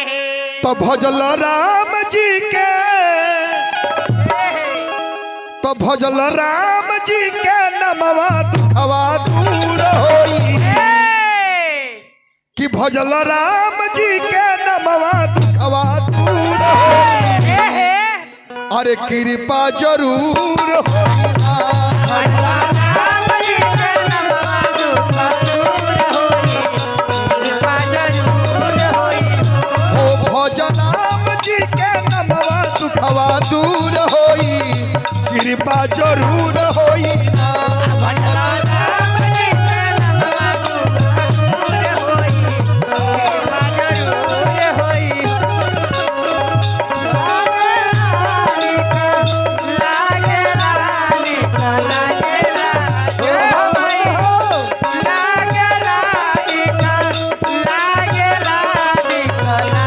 तो भजल राम जी के, तो भजल राम जी के नमवा दुखवा दूर होई, कि भजल राम जी के नमवा दुखवा दूर होई। अरे कृपा जरूर हो भजल राम जी के नमवा दुखवा दूर होई, कृपा जरूर होई ना।